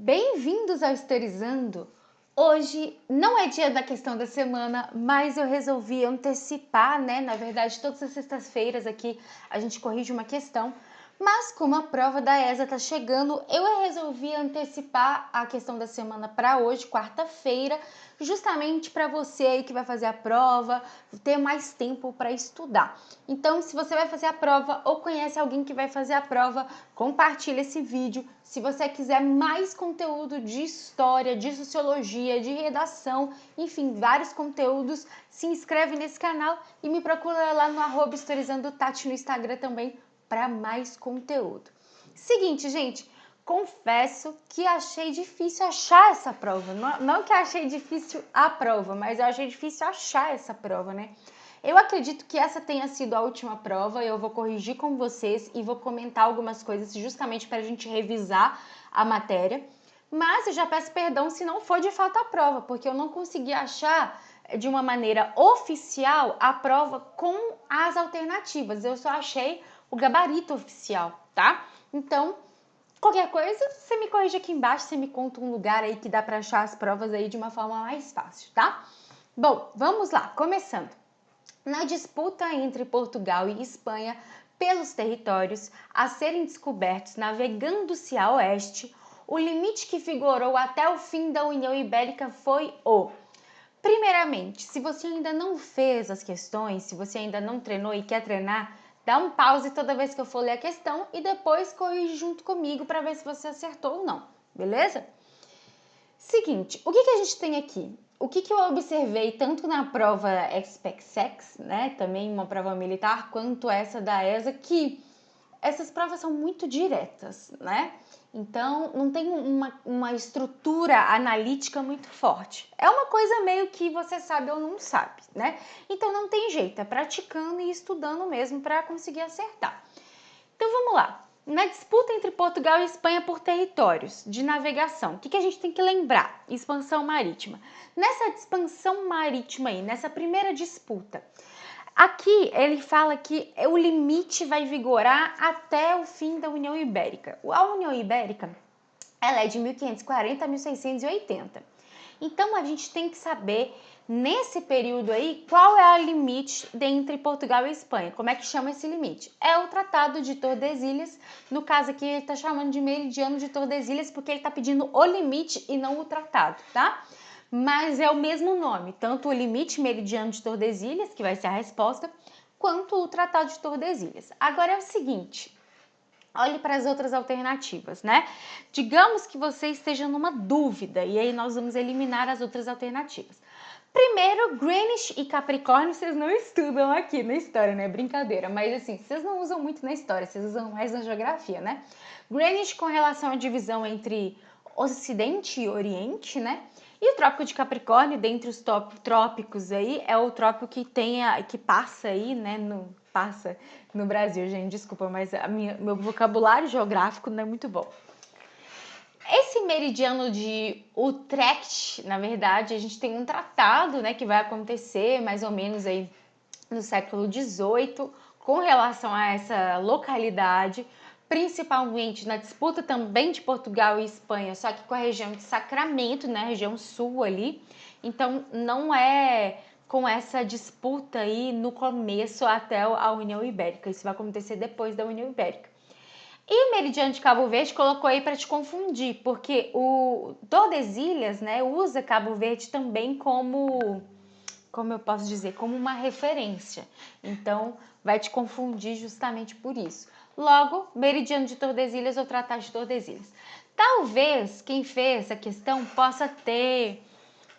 Bem-vindos ao Historizando! Hoje não é dia da questão da semana, mas eu resolvi antecipar, né? Na verdade, todas as sextas-feiras aqui a gente corrige uma questão, mas como a prova da ESA tá chegando, eu resolvi antecipar a questão da semana para hoje, quarta-feira, justamente para você aí que vai fazer a prova ter mais tempo para estudar. Então, se você vai fazer a prova ou conhece alguém que vai fazer a prova, compartilha esse vídeo. Se você quiser mais conteúdo de história, de sociologia, de redação, enfim, vários conteúdos, se inscreve nesse canal e me procura lá no @historizandotati no Instagram também para mais conteúdo. Seguinte, gente, confesso que achei difícil achar essa prova. Não que achei difícil a prova, mas eu achei difícil achar essa prova, né? Eu acredito que essa tenha sido a última prova, eu vou corrigir com vocês e vou comentar algumas coisas justamente para a gente revisar a matéria. Mas eu já peço perdão se não for de fato a prova, porque eu não consegui achar de uma maneira oficial a prova com as alternativas. Eu só achei o gabarito oficial, tá? Então, qualquer coisa, você me corrige aqui embaixo, você me conta um lugar aí que dá para achar as provas aí de uma forma mais fácil, tá? Bom, vamos lá, começando. Na disputa entre Portugal e Espanha pelos territórios a serem descobertos navegando-se a oeste, o limite que vigorou até o fim da União Ibérica foi o... Primeiramente, se você ainda não fez as questões, se você ainda não treinou e quer treinar, dá um pause toda vez que eu for ler a questão e depois corrige junto comigo para ver se você acertou ou não, beleza? Seguinte, o que a gente tem aqui? O que eu observei tanto na prova SPECSEX, né, também uma prova militar, quanto essa da ESA, que essas provas são muito diretas, né? Então, não tem uma estrutura analítica muito forte. É uma coisa meio que você sabe ou não sabe, né? Então, não tem jeito, é praticando e estudando mesmo para conseguir acertar. Então, vamos lá. Na disputa entre Portugal e Espanha por territórios de navegação, o que a gente tem que lembrar? Expansão marítima. Nessa expansão marítima aí, nessa primeira disputa, aqui ele fala que o limite vai vigorar até o fim da União Ibérica. A União Ibérica, ela é de 1540 a 1680. Então a gente tem que saber nesse período aí qual é o limite entre Portugal e Espanha. Como é que chama esse limite? É o Tratado de Tordesilhas. No caso aqui ele está chamando de Meridiano de Tordesilhas porque ele está pedindo o limite e não o tratado, tá? Mas é o mesmo nome, tanto o limite meridiano de Tordesilhas, que vai ser a resposta, quanto o Tratado de Tordesilhas. Agora é o seguinte, olhe para as outras alternativas, né? Digamos que você esteja numa dúvida e aí nós vamos eliminar as outras alternativas. Primeiro, Greenwich e Capricórnio vocês não estudam aqui na história, né? Brincadeira, mas assim, vocês não usam muito na história, vocês usam mais na geografia, né? Greenwich com relação à divisão entre Ocidente e Oriente, né? E o Trópico de Capricórnio, dentre os trópicos aí, é o trópico que passa aí, né? Passa no Brasil, gente, desculpa, mas meu vocabulário geográfico não é muito bom. Esse meridiano de Utrecht, na verdade, a gente tem um tratado, né, que vai acontecer mais ou menos aí no século XVIII com relação a essa localidade, principalmente na disputa também de Portugal e Espanha, só que com a região de Sacramento, né, região sul ali. Então, não é com essa disputa aí no começo até a União Ibérica. Isso vai acontecer depois da União Ibérica. E o meridiano de Cabo Verde colocou aí para te confundir, porque o Tordesilhas, né, usa Cabo Verde também como eu posso dizer, como uma referência. Então, vai te confundir justamente por isso. Logo, meridiano de Tordesilhas ou Tratado de Tordesilhas. Talvez quem fez essa questão possa ter,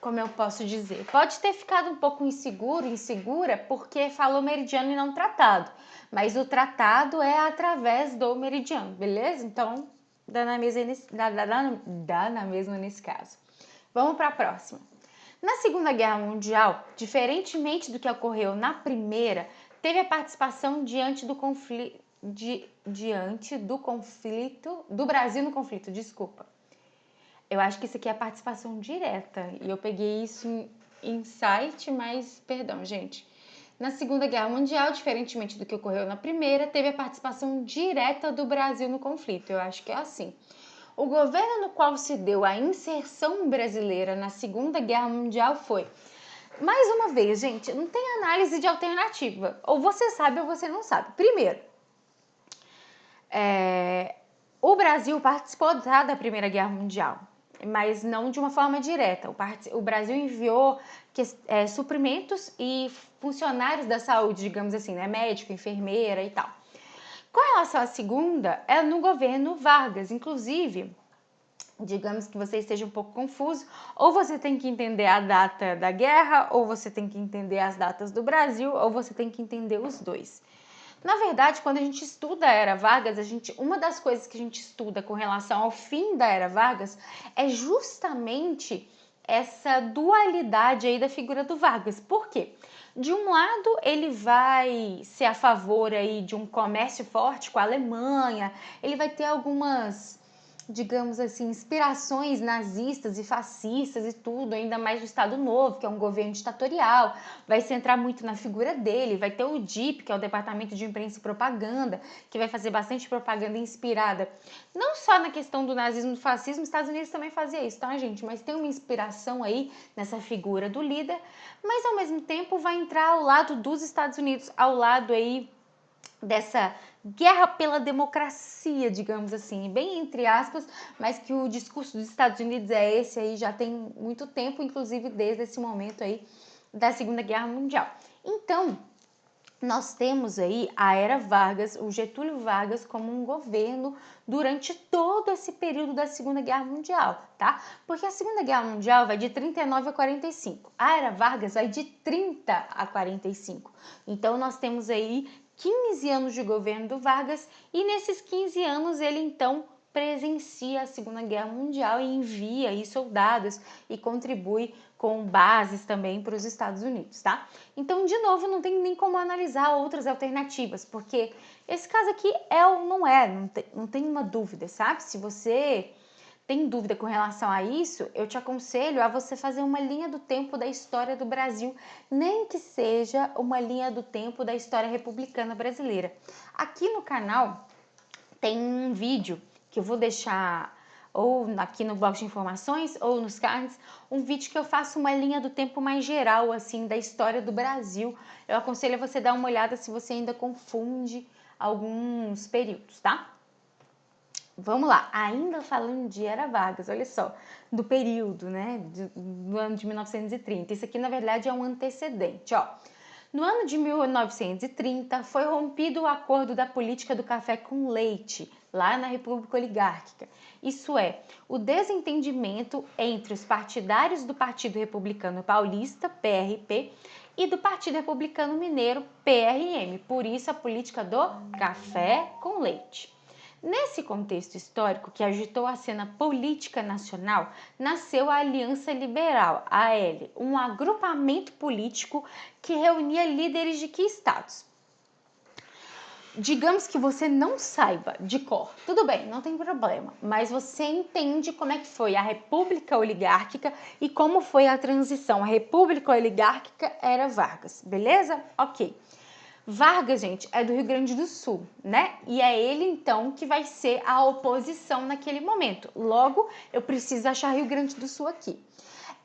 como eu posso dizer, pode ter ficado um pouco insegura, porque falou meridiano e não tratado. Mas o tratado é através do meridiano, beleza? Então, dá na mesma nesse caso. Vamos para a próxima. Na Segunda Guerra Mundial, diferentemente do que ocorreu na Primeira, teve a participação diante do conflito do Brasil no conflito, desculpa. Eu acho que isso aqui é a participação direta e eu peguei isso em site, mas perdão, gente. Na Segunda Guerra Mundial, diferentemente do que ocorreu na Primeira, teve a participação direta do Brasil no conflito. Eu acho que é assim. o governo no qual se deu a inserção brasileira na Segunda Guerra Mundial foi... Mais uma vez, gente, não tem análise de alternativa. Ou você sabe ou você não sabe. Primeiro, o Brasil participou da Primeira Guerra Mundial, mas não de uma forma direta. O Brasil enviou suprimentos e funcionários da saúde, digamos assim, né? Médico, enfermeira e tal. Com relação à segunda, é no governo Vargas. Inclusive, digamos que você esteja um pouco confuso, ou você tem que entender a data da guerra, ou você tem que entender as datas do Brasil, ou você tem que entender os dois. Na verdade, quando a gente estuda a Era Vargas, uma das coisas que a gente estuda com relação ao fim da Era Vargas é justamente essa dualidade aí da figura do Vargas. Por quê? De um lado, ele vai ser a favor aí de um comércio forte com a Alemanha, ele vai ter algumas, digamos assim, inspirações nazistas e fascistas e tudo, ainda mais do Estado Novo, que é um governo ditatorial, vai centrar muito na figura dele, vai ter o DIP, que é o Departamento de Imprensa e Propaganda, que vai fazer bastante propaganda inspirada, não só na questão do nazismo e do fascismo, os Estados Unidos também fazia isso, tá, gente? Mas tem uma inspiração aí nessa figura do líder, mas ao mesmo tempo vai entrar ao lado dos Estados Unidos, ao lado aí dessa guerra pela democracia, digamos assim, bem entre aspas, mas que o discurso dos Estados Unidos é esse aí já tem muito tempo, inclusive desde esse momento aí da Segunda Guerra Mundial. Então, nós temos aí a Era Vargas, o Getúlio Vargas como um governo durante todo esse período da Segunda Guerra Mundial, tá? Porque a Segunda Guerra Mundial vai de 39 a 45, a Era Vargas vai de 30 a 45. Então, nós temos aí 15 anos de governo do Vargas e nesses 15 anos ele então presencia a Segunda Guerra Mundial e envia aí soldados e contribui com bases também para os Estados Unidos, tá? Então, de novo, não tem nem como analisar outras alternativas, porque esse caso aqui é ou não é, não tem uma dúvida, sabe? Se você tem dúvida com relação a isso, eu te aconselho a você fazer uma linha do tempo da história do Brasil, nem que seja uma linha do tempo da história republicana brasileira. Aqui no canal tem um vídeo que eu vou deixar ou aqui no box de informações ou nos cards, um vídeo que eu faço uma linha do tempo mais geral, assim, da história do Brasil. Eu aconselho a você dar uma olhada se você ainda confunde alguns períodos, tá? Vamos lá, ainda falando de Era Vargas, olha só, do período, né, do ano de 1930. Isso aqui, na verdade, é um antecedente, ó. No ano de 1930, foi rompido o acordo da política do café com leite, lá na República Oligárquica. Isso é, o desentendimento entre os partidários do Partido Republicano Paulista, PRP, e do Partido Republicano Mineiro, PRM. Por isso, a política do café com leite. Nesse contexto histórico que agitou a cena política nacional, nasceu a Aliança Liberal, AL, um agrupamento político que reunia líderes de que estados? Digamos que você não saiba de cor, tudo bem, não tem problema, mas você entende como é que foi a República Oligárquica e como foi a transição. A República Oligárquica era Vargas, beleza? Ok. Vargas, gente, é do Rio Grande do Sul, né? E é ele, então, que vai ser a oposição naquele momento. Logo, eu preciso achar Rio Grande do Sul aqui.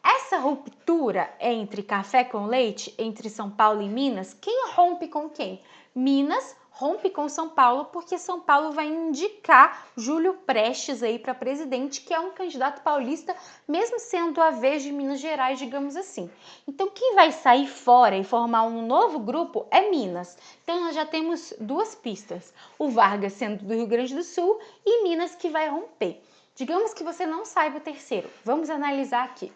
Essa ruptura entre café com leite, entre São Paulo e Minas, quem rompe com quem? Minas rompe com São Paulo, porque São Paulo vai indicar Júlio Prestes aí para presidente, que é um candidato paulista, mesmo sendo a vez de Minas Gerais, digamos assim. Então, quem vai sair fora e formar um novo grupo é Minas. Então, nós já temos duas pistas. O Vargas sendo do Rio Grande do Sul e Minas que vai romper. Digamos que você não saiba o terceiro. Vamos analisar aqui.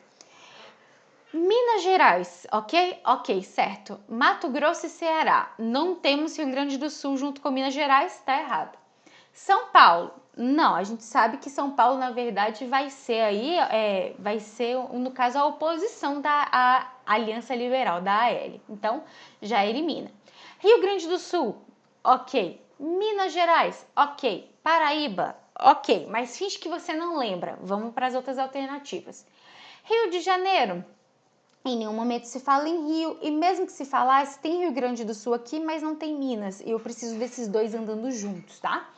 Minas Gerais, ok? Ok, certo. Mato Grosso e Ceará. Não temos Rio Grande do Sul junto com Minas Gerais, tá errado. São Paulo. Não, a gente sabe que São Paulo, na verdade, vai ser aí, no caso, a oposição da Aliança Liberal, da AL. Então, já elimina. Rio Grande do Sul, ok. Minas Gerais, ok. Paraíba, ok. Mas finge que você não lembra. Vamos para as outras alternativas. Rio de Janeiro. Em nenhum momento se fala em Rio, e mesmo que se falasse, tem Rio Grande do Sul aqui, mas não tem Minas, e eu preciso desses dois andando juntos, tá?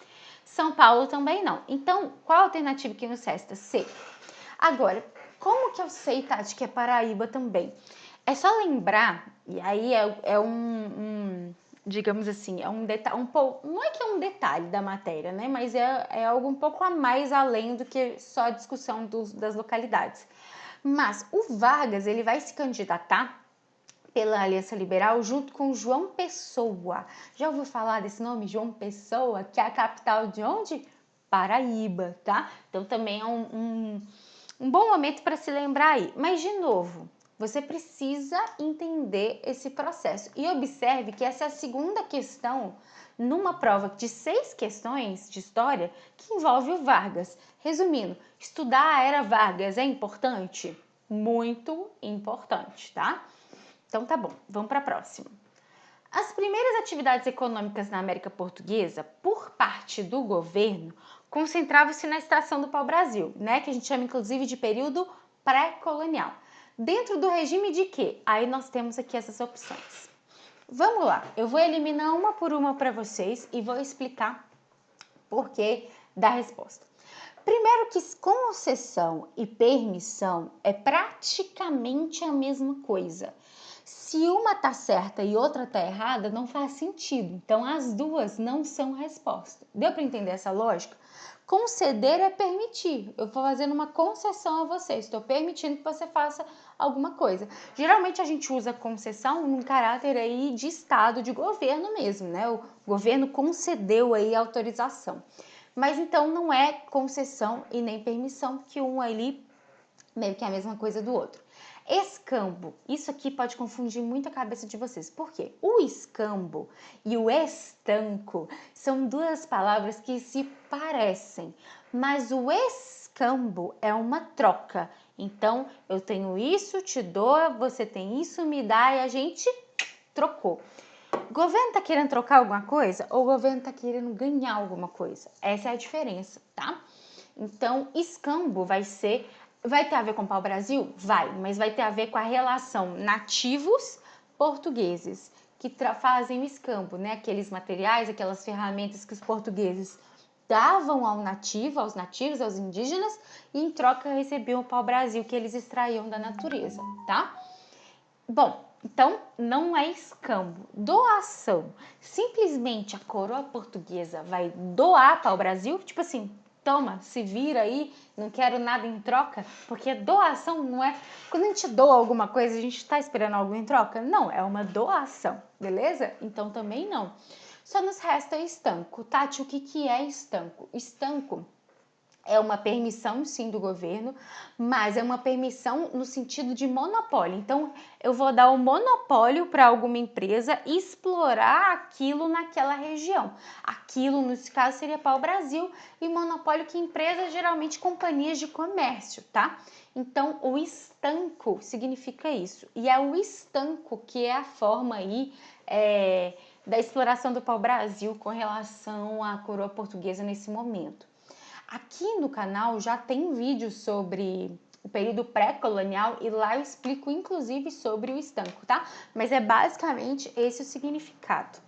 São Paulo também não. Então, qual a alternativa que nos resta? C. Agora, como que eu sei, Tati, que é Paraíba também? É só lembrar, e aí digamos assim, é um detalhe, não é que é um detalhe da matéria, né? Mas é algo um pouco a mais além do que só a discussão das localidades. Mas o Vargas, ele vai se candidatar pela Aliança Liberal junto com João Pessoa. Já ouviu falar desse nome, João Pessoa, que é a capital de onde? Paraíba, tá? Então também é um bom momento para se lembrar aí. Mas, de novo, você precisa entender esse processo. E observe que essa é a segunda questão numa prova de 6 questões de história que envolve o Vargas. Resumindo, estudar a era Vargas é importante? Muito importante, tá? Então tá bom, vamos para a próxima. As primeiras atividades econômicas na América Portuguesa, por parte do governo, concentravam-se na extração do pau-brasil, né, que a gente chama inclusive de período pré-colonial. Dentro do regime de quê? Aí nós temos aqui essas opções. Vamos lá, eu vou eliminar uma por uma para vocês e vou explicar por que da resposta. Primeiro que concessão e permissão é praticamente a mesma coisa. Se uma tá certa e outra tá errada, não faz sentido. Então, as duas não são resposta. Deu para entender essa lógica? Conceder é permitir. Eu vou fazendo uma concessão a você. Estou permitindo que você faça alguma coisa. Geralmente a gente usa concessão num caráter aí de estado, de governo mesmo, né? O governo concedeu aí a autorização. Mas então não é concessão e nem permissão, que um ali meio que é a mesma coisa do outro. Escambo, isso aqui pode confundir muito a cabeça de vocês. Por quê? O escambo e o estanco são duas palavras que se parecem, mas o escambo é uma troca. Então, eu tenho isso, te dou, você tem isso, me dá e a gente trocou. O governo tá querendo trocar alguma coisa ou o governo tá querendo ganhar alguma coisa? Essa é a diferença, tá? Então, escambo vai ter a ver com o pau-brasil? Vai, mas vai ter a ver com a relação nativos portugueses que fazem o escambo, né? Aqueles materiais, aquelas ferramentas que os portugueses davam aos nativos, aos indígenas, e em troca recebiam o pau-brasil que eles extraíam da natureza, tá? Bom, então não é escambo, doação. Simplesmente a coroa portuguesa vai doar para o Brasil, tipo assim, toma, se vira aí, não quero nada em troca, porque doação não é. Quando a gente doa alguma coisa, a gente está esperando algo em troca? Não, é uma doação, beleza? Então também não. Só nos resta estanco. Tati, o que é estanco? Estanco é uma permissão, sim, do governo, mas é uma permissão no sentido de monopólio. Então, eu vou dar o monopólio para alguma empresa explorar aquilo naquela região. Aquilo, nesse caso, seria pau-brasil, e monopólio que empresas, geralmente companhias de comércio, tá? Então, o estanco significa isso. E é o estanco que é a forma aí da exploração do pau-brasil com relação à coroa portuguesa nesse momento. Aqui no canal já tem vídeo sobre o período pré-colonial e lá eu explico inclusive sobre o estanco, tá? Mas é basicamente esse o significado.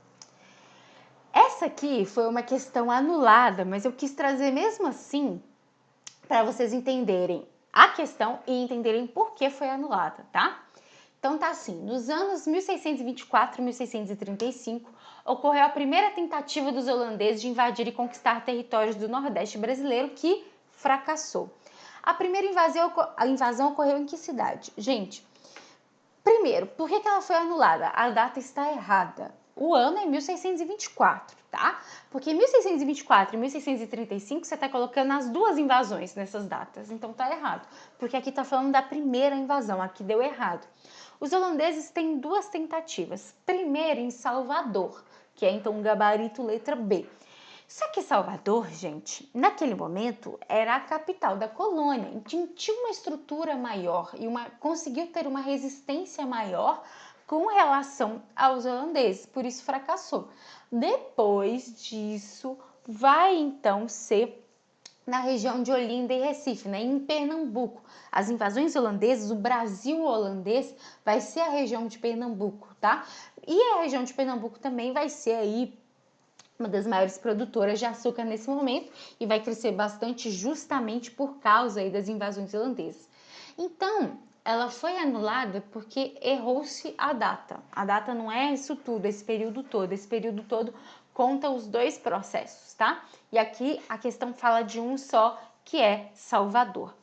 Essa aqui foi uma questão anulada, mas eu quis trazer mesmo assim para vocês entenderem a questão e entenderem por que foi anulada, tá? Então tá assim, nos anos 1624 e 1635, ocorreu a primeira tentativa dos holandeses de invadir e conquistar territórios do Nordeste brasileiro, que fracassou. A primeira invasão ocorreu em que cidade? Gente, primeiro, por que ela foi anulada? A data está errada. O ano é 1624, tá? Porque 1624 e 1635 você está colocando as duas invasões nessas datas, então tá errado. Porque aqui tá falando da primeira invasão, aqui deu errado. Os holandeses têm duas tentativas. Primeiro em Salvador, que é então gabarito letra B. Só que Salvador, gente, naquele momento era a capital da colônia, então tinha uma estrutura maior e conseguiu ter uma resistência maior com relação aos holandeses, por isso fracassou. Depois disso, vai então ser na região de Olinda e Recife, né, em Pernambuco. As invasões holandesas, o Brasil holandês vai ser a região de Pernambuco, tá? E a região de Pernambuco também vai ser aí uma das maiores produtoras de açúcar nesse momento e vai crescer bastante justamente por causa aí das invasões irlandesas. Então, ela foi anulada porque errou-se a data. A data não é isso tudo, esse período todo. Esse período todo conta os dois processos, tá? E aqui a questão fala de um só, que é Salvador.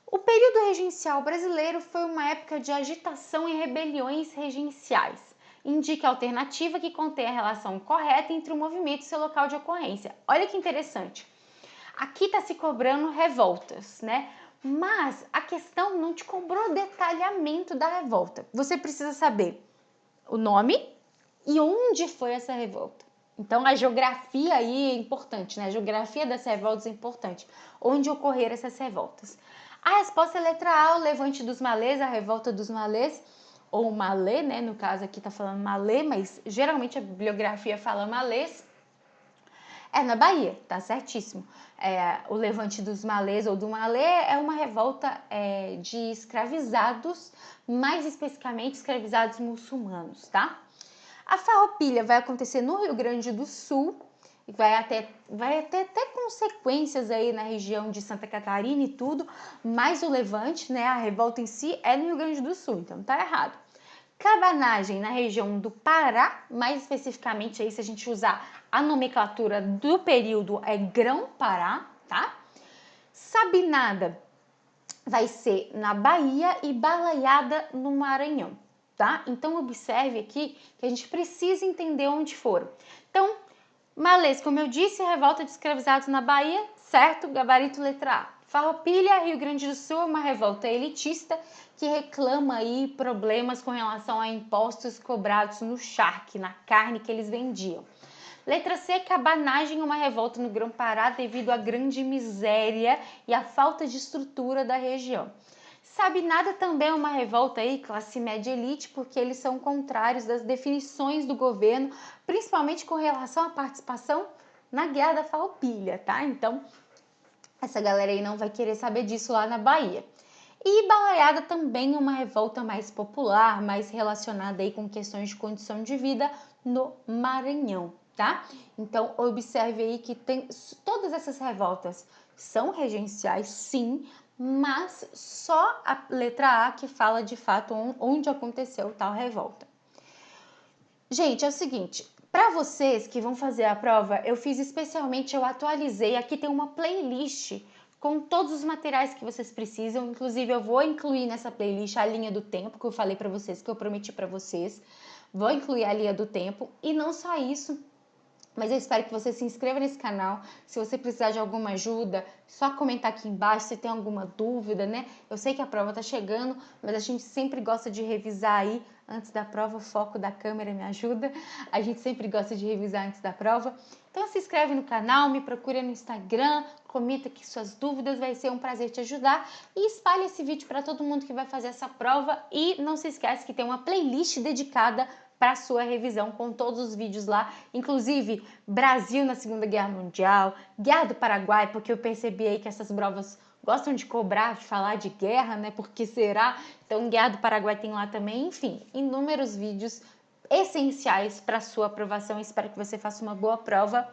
O período regencial brasileiro foi uma época de agitação e rebeliões regenciais. Indica a alternativa que contém a relação correta entre o movimento e seu local de ocorrência. Olha que interessante. Aqui está se cobrando revoltas, né? Mas a questão não te cobrou detalhamento da revolta. Você precisa saber o nome e onde foi essa revolta. Então, a geografia aí é importante, né? A geografia das revoltas é importante. Onde ocorreram essas revoltas? A resposta é letra A, o levante dos malês, a revolta dos malês, ou malê, né? No caso aqui tá falando malê, mas geralmente a bibliografia fala malês. É na Bahia, tá certíssimo. O levante dos malês ou do malê é uma revolta de escravizados, mais especificamente escravizados muçulmanos, tá? A farroupilha vai acontecer no Rio Grande do Sul, vai ter até consequências aí na região de Santa Catarina e tudo, mas o levante, né, a revolta em si é no Rio Grande do Sul, então tá errado. Cabanagem na região do Pará, mais especificamente aí se a gente usar a nomenclatura do período é Grão-Pará, tá? Sabinada vai ser na Bahia e Balaiada no Maranhão, tá? Então observe aqui que a gente precisa entender onde foram. Então, malês, como eu disse, revolta de escravizados na Bahia, certo? Gabarito letra A. Farroupilha, Rio Grande do Sul, é uma revolta elitista que reclama aí problemas com relação a impostos cobrados no charque, na carne que eles vendiam. Letra C, cabanagem, uma revolta no Grão-Pará devido à grande miséria e à falta de estrutura da região. Sabinada também é uma revolta aí, classe média elite, porque eles são contrários das definições do governo, principalmente com relação à participação na Guerra da Farroupilha, tá? Então, essa galera aí não vai querer saber disso lá na Bahia. E Balaiada também é uma revolta mais popular, mais relacionada aí com questões de condição de vida no Maranhão, tá? Então, observe aí que todas essas revoltas são regenciais, sim, mas só a letra A que fala de fato onde aconteceu tal revolta. Gente, é o seguinte, para vocês que vão fazer a prova, eu fiz especialmente, eu atualizei, aqui tem uma playlist com todos os materiais que vocês precisam, inclusive eu vou incluir nessa playlist a linha do tempo que eu falei para vocês, que eu prometi para vocês, vou incluir a linha do tempo e não só isso, mas eu espero que você se inscreva nesse canal. Se você precisar de alguma ajuda, só comentar aqui embaixo se tem alguma dúvida, né? Eu sei que a prova tá chegando, mas a gente sempre gosta de revisar aí antes da prova. O foco da câmera me ajuda. A gente sempre gosta de revisar antes da prova. Então se inscreve no canal, me procura no Instagram, comenta aqui suas dúvidas, vai ser um prazer te ajudar. E espalhe esse vídeo para todo mundo que vai fazer essa prova. E não se esquece que tem uma playlist dedicada para sua revisão com todos os vídeos lá, inclusive Brasil na Segunda Guerra Mundial, Guerra do Paraguai, porque eu percebi aí que essas provas gostam de cobrar, de falar de guerra, né? Por que será? Então, Guerra do Paraguai tem lá também, enfim, inúmeros vídeos essenciais para sua aprovação. Espero que você faça uma boa prova.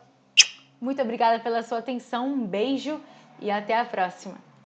Muito obrigada pela sua atenção, um beijo e até a próxima!